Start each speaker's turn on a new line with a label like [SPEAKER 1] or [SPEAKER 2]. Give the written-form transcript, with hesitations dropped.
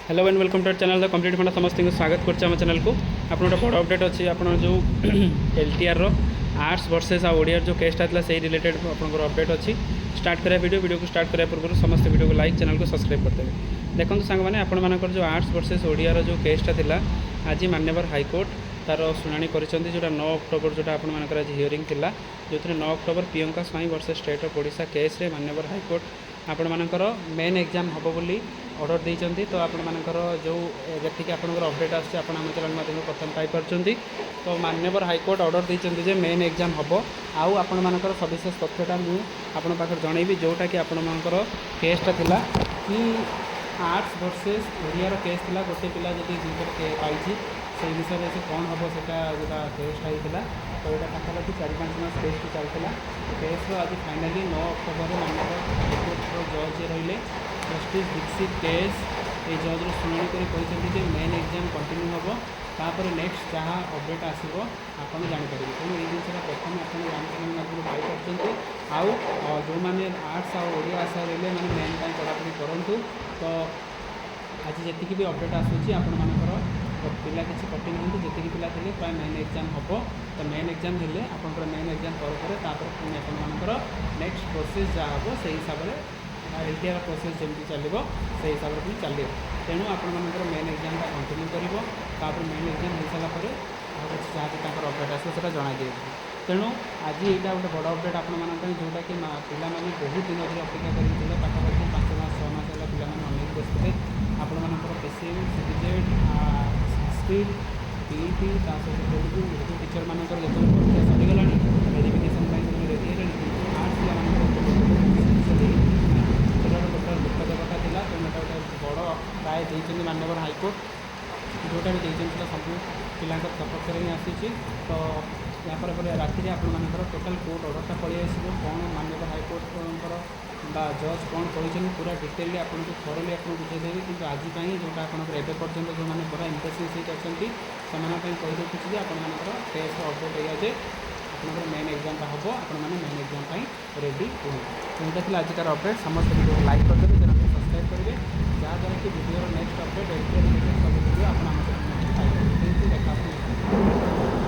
[SPEAKER 1] Hello and welcome to channel the complete Funda समस्त को स्वागत करते आम चैनल को आप बड़ अपडेट अच्छी आप जो एलटीआर आर्ट्स वर्सेस ओडिया जो केसटा था से रिलेटेड आपंकर अपडेट अच्छी स्टार्ट करा वीडियो को स्टार्ट करा पूर्व समस्त वीडियो को लाइक चैनल को सब्सक्राइब करदेवे। देखो सांग मैंने आपर जो आर्ट्स वर्सेस ओडिया जो केसटा था आज मान्यवर हाईकोर्ट तार शुणी कर 9 अक्टोबर जोटा आपर आज हियरिंग था जो 9 October Priyanka Swain versus state of Odisha case रे मान्यवर हाईकोर्ट आपण मानकर मेन एग्जाम हम बोली ऑर्डर देते। तो आपण मानकर जो जी आपंकर अपडेट आम चैनल माध्यम प्रथम पाइपर तो मान्यवर हाईकोर्ट ऑर्डर देते जे मेन एग्जाम हम आउ आपण मानकर सविशेष तथ्यटा मुझे पाखे जनइबी जोटा कि आपण मानकर केसटा थिला कि आर्ट्स वर्सेस ओडिया केस थिला गोटे पिला जब जिनकर पाई से विषय से कौन हम से जोटा केसटा होता तो यहाँ पाखापाखि 4-5 मास केस चलता केस आज फाइनाली 9 अक्टोबर मान्यवर हाईकोर्टर जज रही जस्टिस दीक्षित केस ये जज शुणी कर मेन एग्जाम कंटिन्यू हम तापर नेक्स्ट जहाँ अपडेट आसो आपड़ जापर तेणु ये जिनसा प्रथम आप पाइपर आउ जो मैंने आर्ट्स आडिया आशा रही मैंने मेन पढ़ापढ़ी करूँ। तो आज जी भी अपडेट आसूँ आपर पिला किसी कटिंग नहीं जी पिला थे प्राय मेन एग्जाम हम तो मेन एग्जाम हेल्ले आप मेन एग्जाम पर पुणी आपर नेक्स्ट प्रोसेस जहाँ हम से हिसाब से एलटीआर प्रोसेस जमी चलो से हिसाब से चलो तेणु आपर मेन एग्जाम कंटिन्यू कर मेन एग्जाम हो सारापर जहाँ भी अपडेट आसो से जन दिए। तेणु आज यहाँ गोटे बड़ अपडेट आप जोटा कि पिला बहुत दिन धरी अपेक्षा करते पाखापाखि 5 मास 6 मास है पिला अनेक बसते आपर पेसीएम सीजेड संस्कृत पीईटी सहित तेलुगु उर्दू टीचर मानकर जो परीक्षा सरीगला वेरिफिकेसन रेडी है आर्ट्स पिला टोटाल दुख देवाटा था तेना गोटे बड़ राय देते मान्यवर हाईकोर्ट जोटा भी देते सब पिला सपक्ष ही आसी। तो यापर राति आपर टोटाल कोर्ट ऑर्डरटा पलि आसो कौन मान्यवर हाईकोर्टर जज कौन कही पूरा डिटेल आपको थोरली आपको बुझेदेवी कि आज जोटा आप पर्यटन जो मैंने पूरा इंटरेस्टिंग सीट अच्छा से कही रखुच्छी आपर केस अपडेट है आप मेन एग्जाम हम आपने मेन एग्जाम रेडी हूँ। तो यहाँ आज अपडेट समस्त वीडियो लाइक करदेवे चैनल को सब्सक्राइब करेंगे जहाँद्वारा कि video next update LTR related सब वीडियो आप देखा।